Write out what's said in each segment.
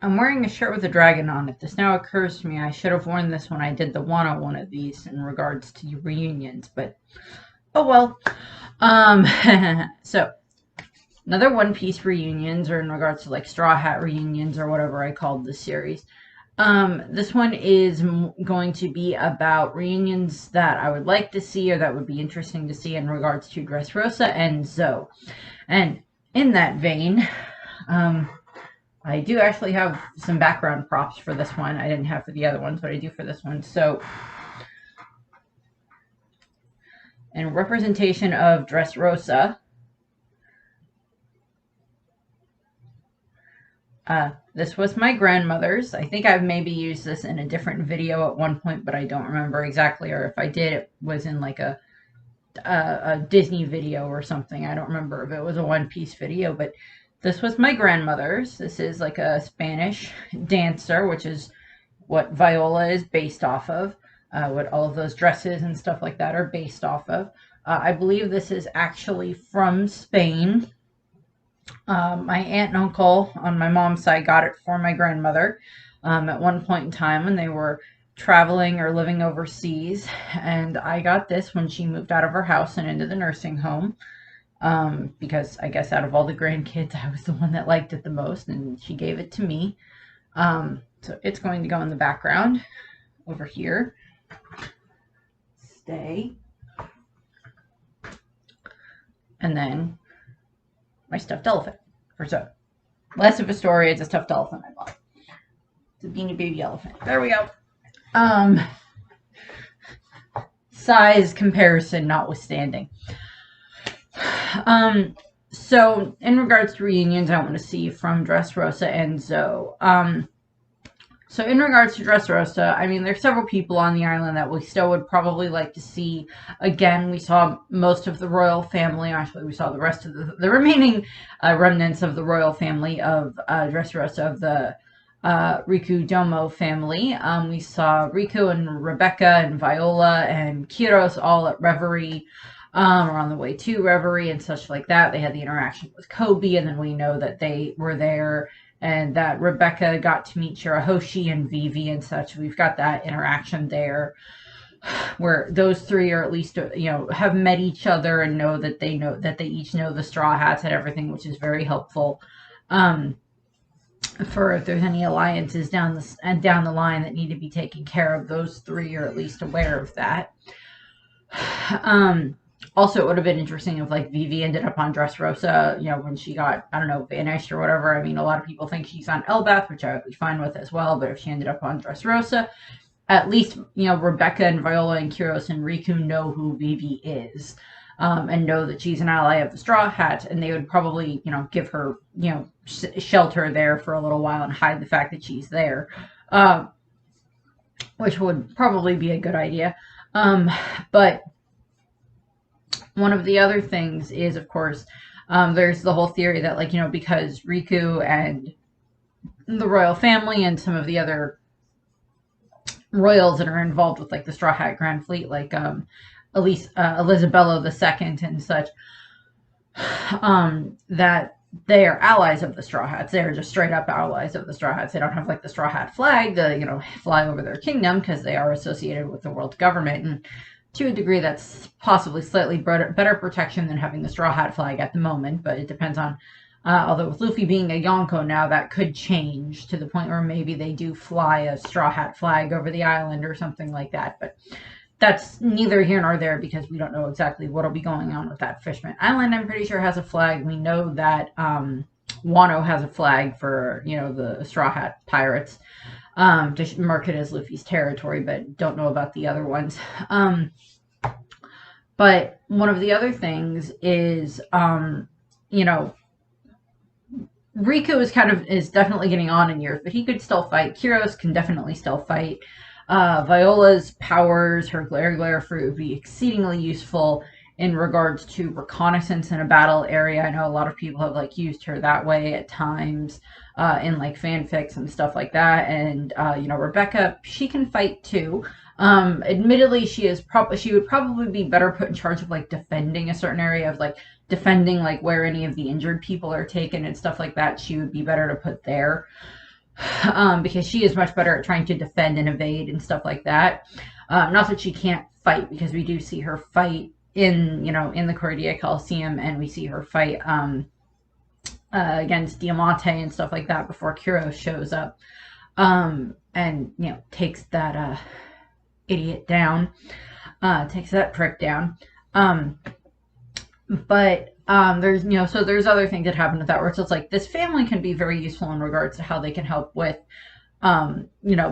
I'm wearing a shirt with a dragon on it. This now occurs to me I should have worn this when I did the one of these in regards to reunions, but oh well. Um, so another One Piece reunions, or in regards to like Straw Hat reunions, or whatever I called this series. This one is going to be about reunions that I would like to see, or that would be interesting to see in regards to Dressrosa and Zoe. And in that vein, I do actually have some background props for this one. I didn't have for the other ones, but I do for this one. So, in representation of Dressrosa, this was my grandmother's. I think I've maybe used this in a different video at one point, but I don't remember exactly. Or if I did, it was in like a Disney video or something. I don't remember if it was a One Piece video, but this was my grandmother's. This is like a Spanish dancer, which is what Viola is based off of, what all of those dresses and stuff like that are based off of. I believe this is actually from Spain. My aunt and uncle on my mom's side got it for my grandmother at one point in time when they were traveling or living overseas, and I got this when she moved out of her house and into the nursing home, because I guess out of all the grandkids, I was the one that liked it the most, and she gave it to me. So it's going to go in the background over here. Stay. And then my stuffed elephant for Zoe. Less of a story, it's a stuffed elephant I bought. It's a Beanie Baby elephant. There we go. Size comparison notwithstanding. So in regards to reunions, I want to see from Dressrosa and Zoe. So in regards to Dressorsa, I mean, there's several people on the island that we still would probably like to see. Again, we saw most of the royal family. Actually, we saw the rest of the remaining remnants of the royal family of Dressorsa, of the Riku Domo family. We saw Riku and Rebecca and Viola and Kiros all at Reverie, or on the way to Reverie and such like that. They had the interaction with Kobe, and then we know that they were there, and that Rebecca got to meet Shirahoshi and Vivi and such. We've got that interaction there, where those three are at least, have met each other and know that they each know the Straw Hats and everything, which is very helpful. For if there's any alliances down the line that need to be taken care of, those three are at least aware of that. Also, it would have been interesting if, like, Vivi ended up on Dressrosa, when she got, I don't know, banished or whatever. I mean, a lot of people think she's on Elbaf, which I would be fine with as well, but if she ended up on Dressrosa, at least, Rebecca and Viola and Kiros and Riku know who Vivi is, and know that she's an ally of the Straw Hat, and they would probably, give her, shelter there for a little while and hide the fact that she's there, which would probably be a good idea. But one of the other things is, of course, there's the whole theory that, like, because Riku and the royal family and some of the other royals that are involved with, like, the Straw Hat Grand Fleet, like Elisabello II and such, that they are allies of the Straw Hats. They are just straight up allies of the Straw Hats. They don't have, like, the Straw Hat flag to, fly over their kingdom, because they are associated with the world government, and to a degree, that's possibly slightly better protection than having the Straw Hat flag at the moment, but it depends on, although with Luffy being a Yonko now, that could change to the point where maybe they do fly a Straw Hat flag over the island or something like that, but that's neither here nor there, because we don't know exactly what'll be going on with that Fishman Island. I'm pretty sure has a flag. We know that Wano has a flag for, the Straw Hat pirates, to mark it as Luffy's territory, but don't know about the other ones. But one of the other things is, Riku is definitely getting on in years, but he could still fight. Kiros can definitely still fight. Viola's powers, her glare fruit, would be exceedingly useful in regards to reconnaissance in a battle area. I know a lot of people have, like, used her that way at times, in, like, fanfics and stuff like that. And Rebecca, she can fight too. Admittedly, she would probably be better put in charge of, like, defending a certain area, of, like, defending, like, where any of the injured people are taken and stuff like that. She would be better to put there. because she is much better at trying to defend and evade and stuff like that. Not that she can't fight, because we do see her fight in, in the Cordia Coliseum, and we see her fight against Diamante and stuff like that before Kuro shows up, and takes that idiot down, takes that prick down. But there's so there's other things that happen with that, where it's like this family can be very useful in regards to how they can help with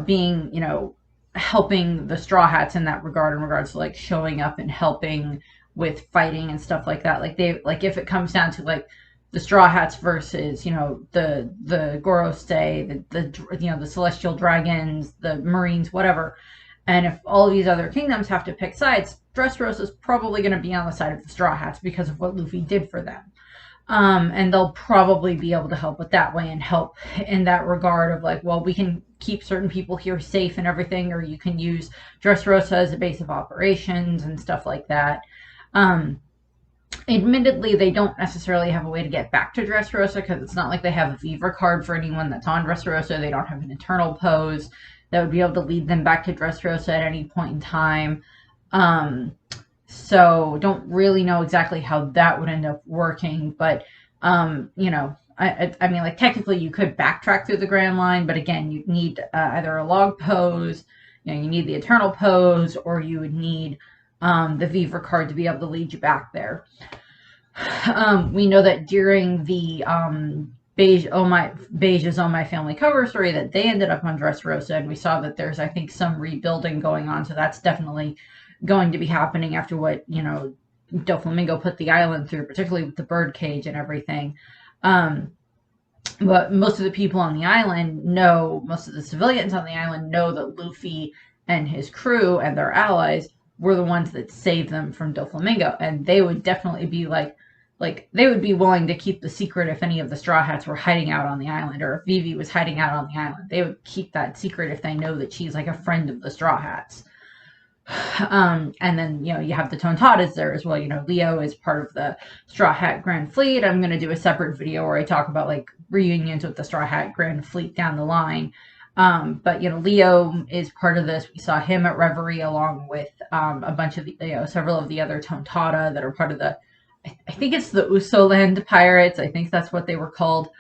being helping the Straw Hats in that regard, in regards to like showing up and helping with fighting and stuff like that. Like if it comes down to like the Straw Hats versus the Gorosei, the Celestial Dragons, the Marines, whatever. And if all of these other kingdoms have to pick sides, Dressrosa is probably going to be on the side of the Straw Hats because of what Luffy did for them. And they'll probably be able to help with that way, and help in that regard of like, well, we can keep certain people here safe and everything, or you can use Dressrosa as a base of operations and stuff like that. Admittedly, they don't necessarily have a way to get back to Dressrosa, because it's not like they have a Viva card for anyone that's on Dressrosa. They don't have an internal pose that would be able to lead them back to Dressrosa at any point in time. So don't really know exactly how that would end up working, but I mean, like, technically you could backtrack through the Grand Line, but again, you'd need either a log pose, you need the eternal pose, or you would need the Viva card to be able to lead you back there. We know that during the Beige's Oh My Family cover story, that they ended up on Dressrosa, and we saw that there's, I think, some rebuilding going on, so that's definitely going to be happening after what Doflamingo put the island through, particularly with the birdcage and everything. But most of the people on the island most of the civilians on the island know that Luffy and his crew and their allies were the ones that saved them from Doflamingo, and they would definitely be like they would be willing to keep the secret if any of the Straw Hats were hiding out on the island, or if Vivi was hiding out on the island. They would keep that secret if they know that she's like a friend of the Straw Hats. And then you have the Tontadas there as well. Leo is part of the Straw Hat Grand Fleet. I'm going to do a separate video where I talk about like reunions with the Straw Hat Grand Fleet down the line. But Leo is part of this. We saw him at Reverie along with a bunch of several of the other Tontada that are part of the, I think it's the Usoland Pirates. I think that's what they were called.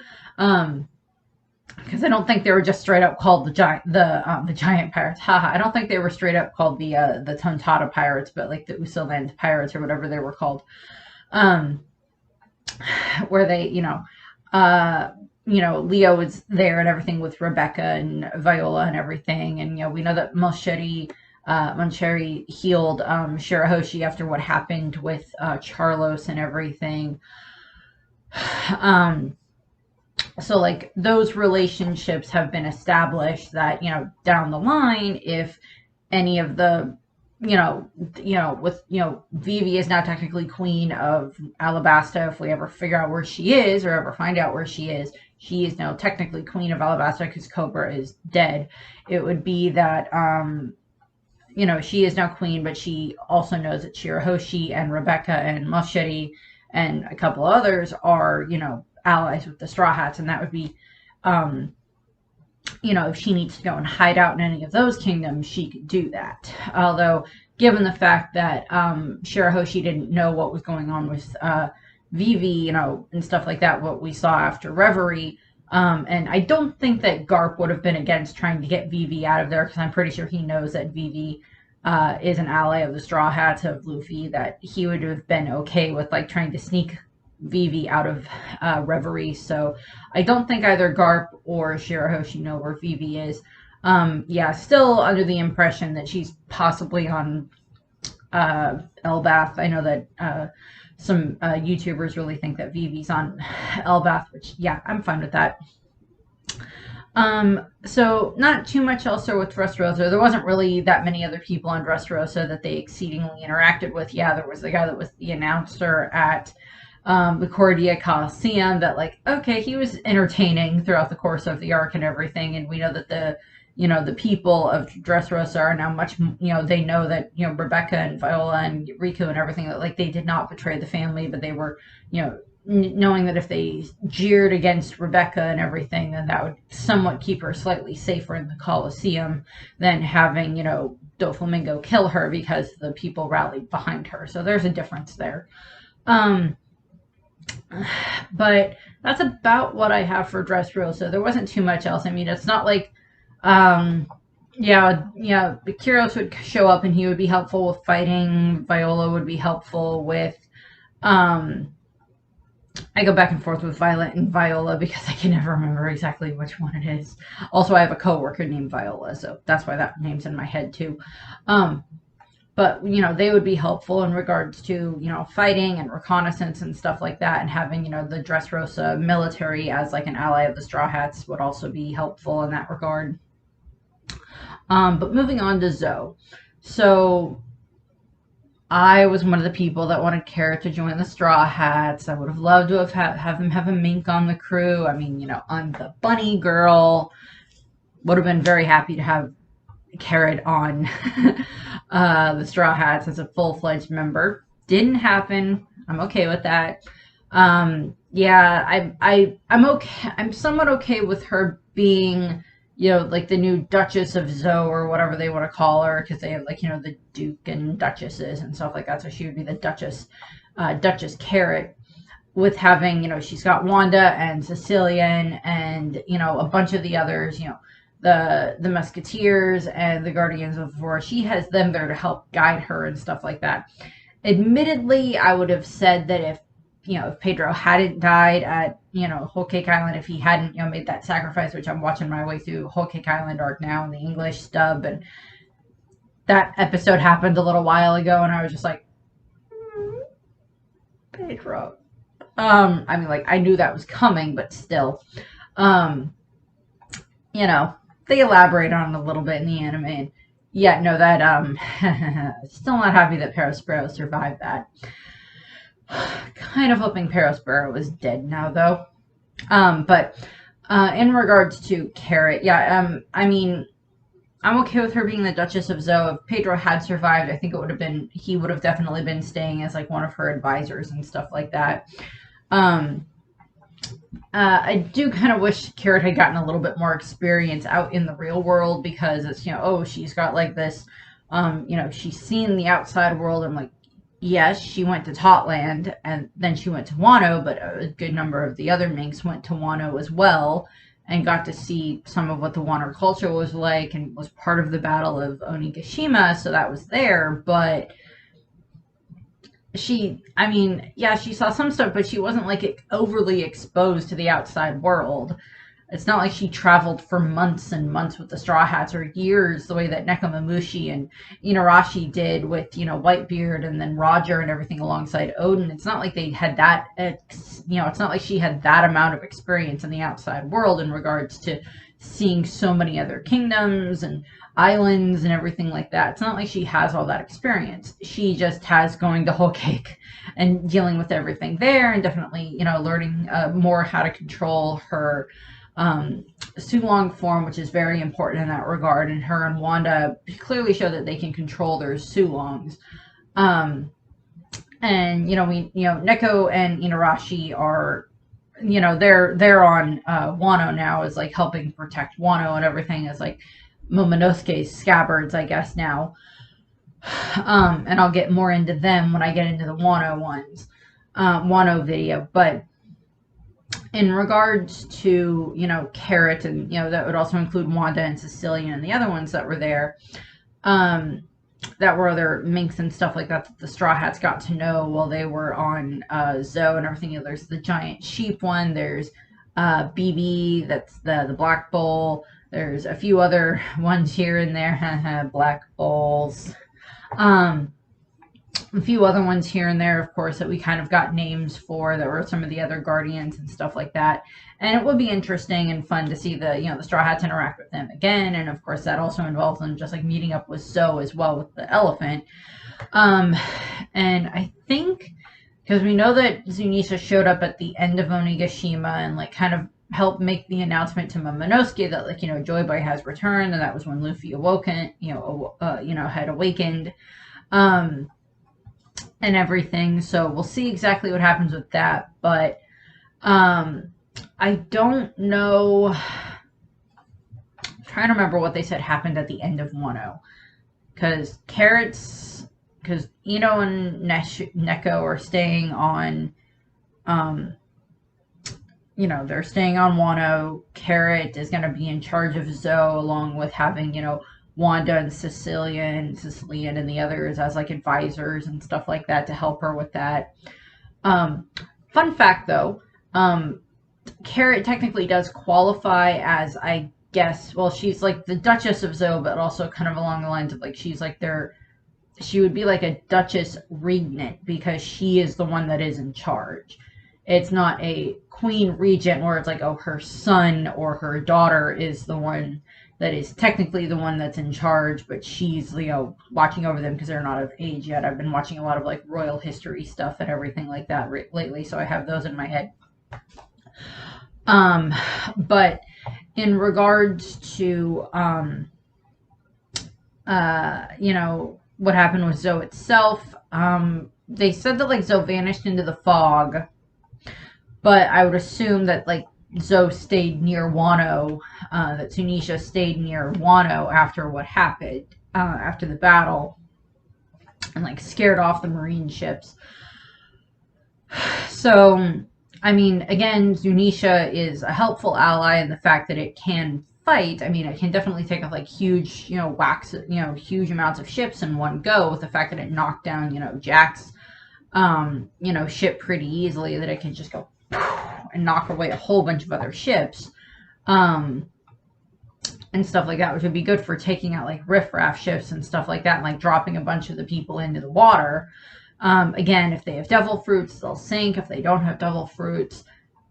Because I don't think they were just straight up called the giant pirates. Haha, I don't think they were straight up called the Tontada Pirates, but like the Usoland Pirates or whatever they were called. Where they, Leo was there and everything with Rebecca and Viola and everything, and we know that Moncheri healed Shirahoshi after what happened with Charlos and everything. So like those relationships have been established that, down the line, if any of the, Vivi is now technically queen of Alabasta. If we ever figure out where she is or ever find out where she is now technically queen of Alabasta because Cobra is dead. It would be that, she is now queen, but she also knows that Shirahoshi and Rebecca and Moshiri and a couple others are, allies with the Straw Hats, and that would be, if she needs to go and hide out in any of those kingdoms, she could do that. Although, given the fact that Shirahoshi didn't know what was going on with Vivi, and stuff like that, what we saw after Reverie, and I don't think that Garp would have been against trying to get Vivi out of there, because I'm pretty sure he knows that Vivi is an ally of the Straw Hats, of Luffy, that he would have been okay with like trying to sneak Vivi out of Reverie. So I don't think either Garp or Shirahoshi know where Vivi is. Still under the impression that she's possibly on Elbath. I know that some YouTubers really think that Vivi's on Elbath, which, yeah, I'm fine with that. So not too much else there with Dressrosa. There wasn't really that many other people on Dressrosa that they exceedingly interacted with. Yeah, there was the guy that was the announcer at the Cordia Coliseum that, like, okay, he was entertaining throughout the course of the arc and everything, and we know that the people of Dressrosa are now much, they know that, Rebecca and Viola and Riku and everything, that, like, they did not betray the family, but they were, knowing that if they jeered against Rebecca and everything, then that would somewhat keep her slightly safer in the Colosseum than having, Doflamingo kill her because the people rallied behind her. So there's a difference there. Um, but that's about what I have for Dressrosa. There wasn't too much else. I mean, it's not like, um, yeah, Kyros would show up and he would be helpful with fighting. Viola would be helpful with, um, I go back and forth with Violet and Viola because I can never remember exactly which one it is. Also, I have a coworker named Viola, so that's why that name's in my head too. Um, but they would be helpful in regards to fighting and reconnaissance and stuff like that, and having the Dressrosa military as like an ally of the Straw Hats would also be helpful in that regard. But moving on to Zoe. So I was one of the people that wanted Carrot to join the Straw Hats. I would have loved to have them have a mink on the crew. I mean, I'm the bunny girl. Would have been very happy to have Carrot on the Straw Hats as a full-fledged member. Didn't happen. I'm okay with that. Yeah, I'm okay. I'm somewhat okay with her being like the new Duchess of Zoe or whatever they want to call her, because they have like, the Duke and Duchesses and stuff like that. So she would be the Duchess, Duchess Carrot, with having, she's got Wanda and Sicilian and, a bunch of the others, the Musketeers and the Guardians of the Forest. She has them there to help guide her and stuff like that. Admittedly, I would have said that if Pedro hadn't died at, Whole Cake Island, if he hadn't, made that sacrifice, which I'm watching my way through Whole Cake Island arc now in the English stub, and that episode happened a little while ago, and I was just like, Pedro. I mean, like, I knew that was coming, but still, they elaborate on it a little bit in the anime, and yeah, no, that, still not happy that Perospero survived that. Kind of hoping Perospero was dead now, though. But in regards to Carrot, yeah, I mean, I'm okay with her being the Duchess of Zoe. If Pedro had survived, I think he would have definitely been staying as like one of her advisors and stuff like that. I do kind of wish Carrot had gotten a little bit more experience out in the real world, because it's, she's got like this, she's seen the outside world, and like, yes, she went to Totland, and then she went to Wano, but a good number of the other minks went to Wano as well, and got to see some of what the Wano culture was like, and was part of the Battle of Onigashima, so that was there, but she saw some stuff, but she wasn't like overly exposed to the outside world. It's not like she traveled for months and months with the Straw Hats, or years, the way that Nekomamushi and Inarashi did with, Whitebeard and then Roger and everything alongside Odin. It's not like they had that, it's not like she had that amount of experience in the outside world in regards to seeing so many other kingdoms and islands and everything like that. It's not like she has all that experience. She just has going to Whole Cake and dealing with everything there, and definitely, learning more how to control her Sulong form, which is very important in that regard, and her and Wanda clearly show that they can control their Sulongs. And Neko and Inarashi are, they're on Wano now, as like helping protect Wano and everything, as like Momonosuke's scabbards, I guess, now. And I'll get more into them when I get into the Wano ones, Wano video, but in regards to, Carrot, and, that would also include Wanda and Sicilian and the other ones that were there, that were other minks and stuff like that the Straw Hats got to know while they were on Zoe and everything. There's the giant sheep one, there's BB, that's the Black Bull, there's a few other ones here and there, Black Bulls, a few other ones here and there, of course, that we kind of got names for, that were some of the other Guardians and stuff like that. And it would be interesting and fun to see the Straw Hats interact with them again. And of course, that also involves them just like meeting up with Zoe as well, with the elephant. And I think, because we know that Zunisha showed up at the end of Onigashima and like kind of helped make the announcement to Momonosuke that like, Joy Boy has returned, and that was when Luffy had awakened. and everything. So we'll see exactly what happens with that. But I don't know. I'm trying to remember what they said happened at the end of 1-0. Because Ino and Neko are staying on, they're staying on Wano. Carrot is going to be in charge of Zoe, along with having, Wanda and Sicilian and the others as like advisors and stuff like that to help her with that. Fun fact though, Carrot technically does qualify as, I guess, well, she's like the Duchess of Zoe, but also kind of along the lines of like she's like she would be like a Duchess Regnant because she is the one that is in charge. It's not a Queen Regent where it's like, oh, her son or her daughter is the one that is technically the one that's in charge, but she's, watching over them because they're not of age yet. I've been watching a lot of like royal history stuff and everything like that lately, so I have those in my head. But in regards to, what happened with Zoe itself, they said that like Zoe vanished into the fog, but I would assume that like Zoe stayed near Wano, that Zunisha stayed near Wano after what happened, after the battle, and like scared off the marine ships. So, I mean, again, Zunisha is a helpful ally in the fact that it can fight. I mean, it can definitely take off like huge, huge amounts of ships in one go, with the fact that it knocked down, Jack's, ship pretty easily, that it can just go and knock away a whole bunch of other ships, and stuff like that, which would be good for taking out like riffraff ships and stuff like that, and like dropping a bunch of the people into the water. Again, if they have devil fruits, they'll sink. If they don't have devil fruits,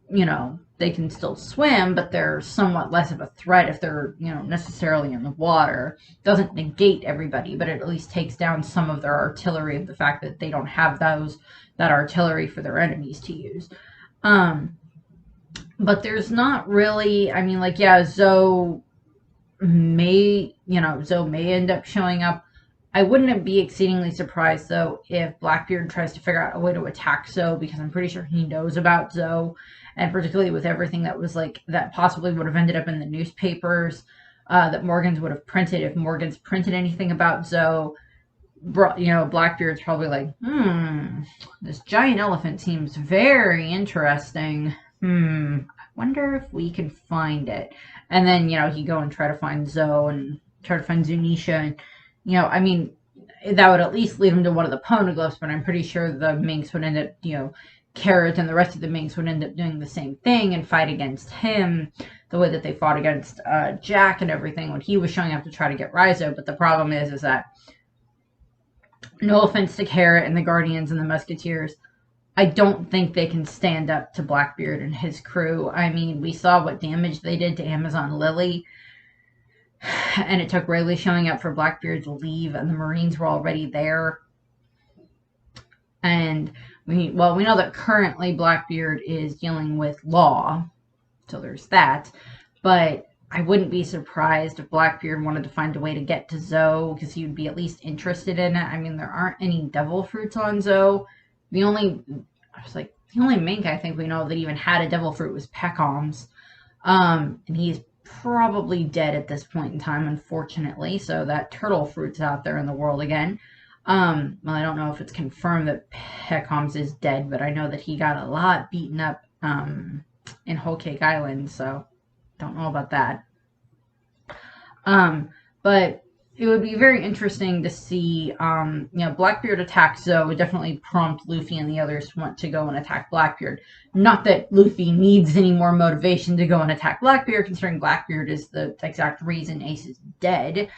they can still swim, but they're somewhat less of a threat if they're, necessarily in the water. Doesn't negate everybody, but it at least takes down some of their artillery, of the fact that they don't have that artillery for their enemies to use. But there's not really, I mean, like, yeah, Zoe may end up showing up. I wouldn't be exceedingly surprised, though, if Blackbeard tries to figure out a way to attack Zoe, because I'm pretty sure he knows about Zoe, and particularly with everything that was like, that possibly would have ended up in the newspapers, that Morgan's would have printed. If Morgan's printed anything about Zoe, Blackbeard's probably like, this giant elephant seems very interesting. Wonder if we can find it. And then, he'd go and try to find Zoe and try to find Zunisha. And, I mean, that would at least lead him to one of the poneglyphs, but I'm pretty sure the Minx would end up, Carrot and the rest of the Minx would end up doing the same thing and fight against him the way that they fought against Jack and everything when he was showing up to try to get Raizo. But the problem is that, no offense to Carrot and the Guardians and the Musketeers, I don't think they can stand up to Blackbeard and his crew. I mean, we saw what damage they did to Amazon Lily, and it took Rayleigh showing up for Blackbeard to leave, and the Marines were already there. And we know that currently Blackbeard is dealing with Law, so there's that. But I wouldn't be surprised if Blackbeard wanted to find a way to get to Zoe, because he would be at least interested in it. I mean, there aren't any devil fruits on Zoe. The only mink I think we know that even had a devil fruit was Peckham's. And he's probably dead at this point in time, unfortunately. So that turtle fruit's out there in the world again. Well, I don't know if it's confirmed that Peckham's is dead, but I know that he got a lot beaten up in Whole Cake Island, so don't know about that. But it would be very interesting to see, Blackbeard attack Zoe would definitely prompt Luffy and the others to want to go and attack Blackbeard. Not that Luffy needs any more motivation to go and attack Blackbeard, considering Blackbeard is the exact reason Ace is dead.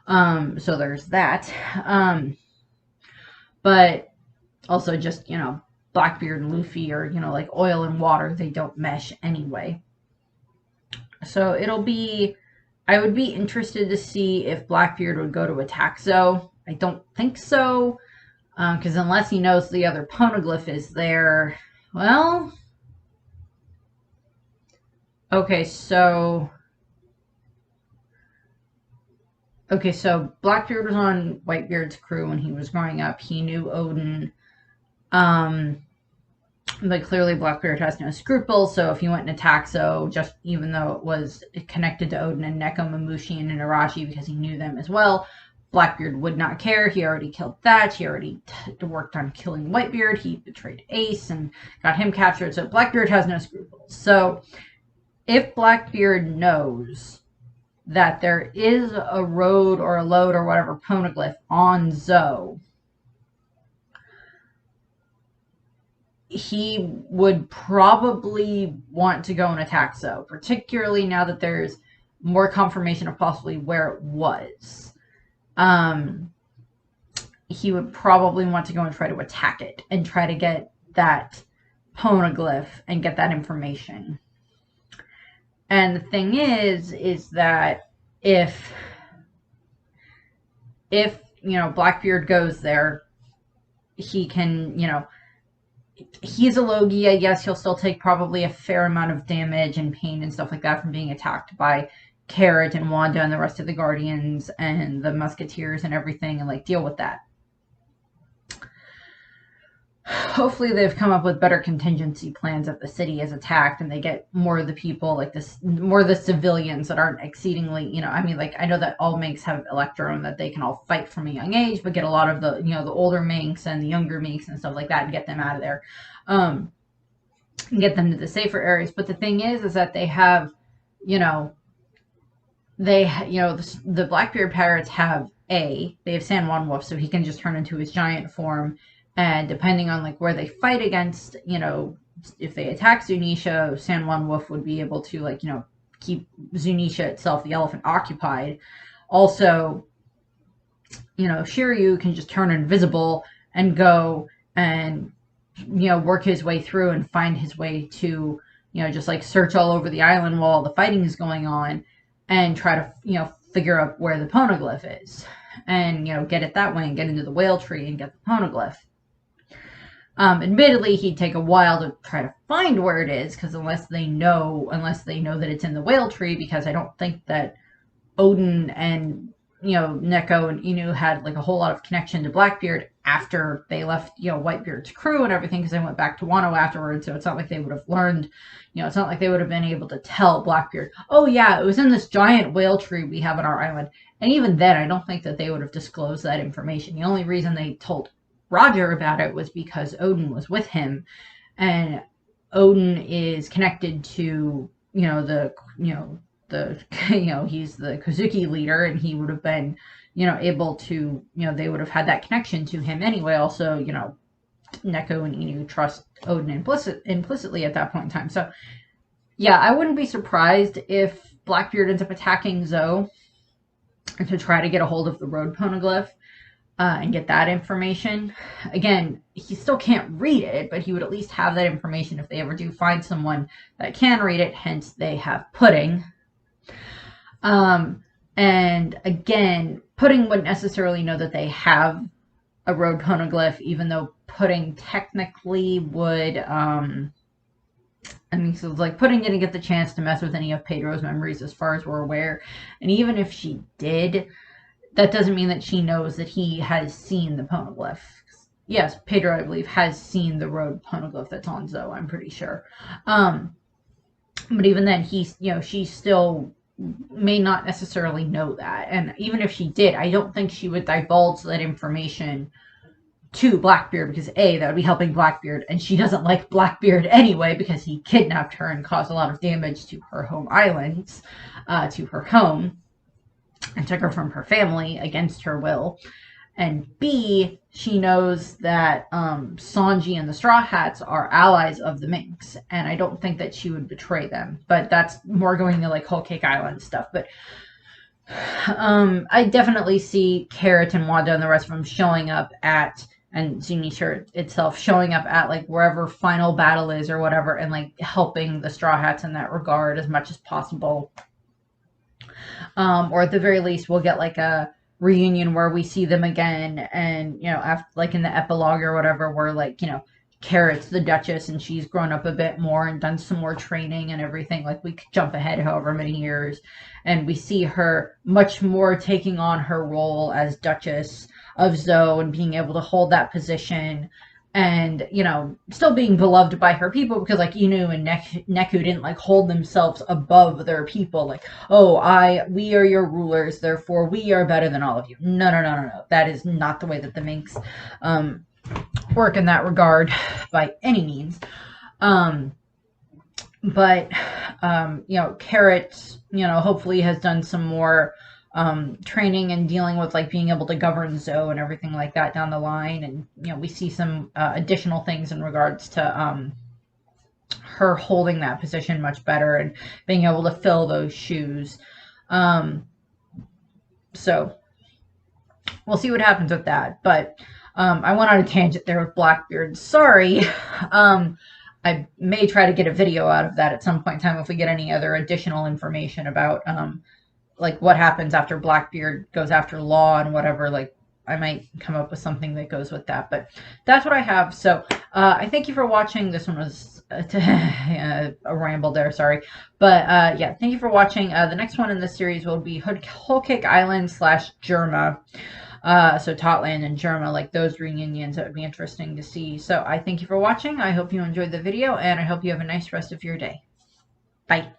So there's that. But also just, Blackbeard and Luffy are, like oil and water. They don't mesh anyway. So I would be interested to see if Blackbeard would go to attack Zoe. I don't think so, because unless he knows the other poneglyph is there, well, okay, so Blackbeard was on Whitebeard's crew when he was growing up. He knew Odin. But clearly Blackbeard has no scruples, so if he went and attacked Zoe, just even though it was connected to Odin and Neko, Mamushi, and Inarashi because he knew them as well, Blackbeard would not care. He already killed Thatch. He already worked on killing Whitebeard. He betrayed Ace and got him captured. So Blackbeard has no scruples. So if Blackbeard knows that there is a road or a load or whatever poneglyph on Zoe, he would probably want to go and attack Zoe, particularly now that there's more confirmation of possibly where it was. He would probably want to go and try to attack it and try to get that poneglyph and get that information. And the thing is that if Blackbeard goes there, he can, he's a Logi, I guess he'll still take probably a fair amount of damage and pain and stuff like that from being attacked by Carrot and Wanda and the rest of the Guardians and the Musketeers and everything, and deal with that. Hopefully they've come up with better contingency plans if the city is attacked and they get more of the people, more of the civilians that aren't exceedingly, I know that all Minks have Electro and that they can all fight from a young age, but get a lot of the, the older Minks and the younger Minks and stuff like that and get them out of there. Get them to the safer areas. But the thing is that they have, the Blackbeard pirates have they have San Juan Wolf, so he can just turn into his giant form. And depending on where they fight against, if they attack Zunisha, San Juan Wolf would be able to keep Zunisha itself, the elephant, occupied. Also, Shiryu can just turn invisible and go and work his way through and find his way to just search all over the island while all the fighting is going on and try to figure out where the poneglyph is and get it that way and get into the whale tree and get the poneglyph. Admittedly, he'd take a while to try to find where it is, because unless they know that it's in the whale tree, because I don't think that Odin and Neko and Inu had a whole lot of connection to Blackbeard after they left Whitebeard's crew and everything, because they went back to Wano afterwards. So it's not like they would have learned, it's not like they would have been able to tell Blackbeard, oh yeah, it was in this giant whale tree we have on our island. And even then, I don't think that they would have disclosed that information. The only reason they told Roger about it was because Odin was with him, and Odin is connected to he's the Kozuki leader, and he would have been able to they would have had that connection to him anyway. Also, Neko and Inu trust Odin implicitly at that point in time. So yeah, I wouldn't be surprised if Blackbeard ends up attacking Zoe to try to get a hold of the road poneglyph. And get that information. Again, he still can't read it, but he would at least have that information if they ever do find someone that can read it, hence they have Pudding. And again, Pudding wouldn't necessarily know that they have a road poneglyph, even though Pudding technically would, Pudding didn't get the chance to mess with any of Pedro's memories as far as we're aware. And even if she did, that doesn't mean that she knows that he has seen the poneglyph. Yes, Pedro, I believe, has seen the road poneglyph that's on Zoe, I'm pretty sure. But even then, she still may not necessarily know that. And even if she did, I don't think she would divulge that information to Blackbeard, because A, that would be helping Blackbeard, and she doesn't like Blackbeard anyway because he kidnapped her and caused a lot of damage to her home islands, to her home, and took her from her family against her will. And B, she knows that Sanji and the Straw Hats are allies of the Minks, and I don't think that she would betray them. But that's more going to Whole Cake Island stuff. But I definitely see Carrot and Wanda and the rest of them showing up at, and Zunisha itself showing up at wherever final battle is or whatever, and helping the Straw Hats in that regard as much as possible. Or at the very least, we'll get a reunion where we see them again, and after in the epilogue or whatever, where Carrot's the Duchess and she's grown up a bit more and done some more training and everything. We could jump ahead however many years, and we see her much more taking on her role as Duchess of Zoe and being able to hold that position and still being beloved by her people, because like Inu and Neku didn't like hold themselves above their people, like, oh, we are your rulers, therefore we are better than all of you. No, no, no, no, no. That is not the way that the Minks work in that regard by any means. But Carrot, hopefully has done some more training and dealing with like being able to govern Zoe and everything like that down the line, and we see some additional things in regards to her holding that position much better and being able to fill those shoes. So we'll see what happens with that. But I went on a tangent there with Blackbeard. Sorry. I may try to get a video out of that at some point in time if we get any other additional information about like what happens after Blackbeard goes after Law and whatever. Like, I might come up with something that goes with that. But that's what I have. So I thank you for watching. This one was a ramble there, sorry. But yeah, thank you for watching. The next one in this series will be Whole Cake Island / Jerma. So Totland and Jerma, like those reunions, that would be interesting to see. So I thank you for watching. I hope you enjoyed the video, and I hope you have a nice rest of your day. Bye.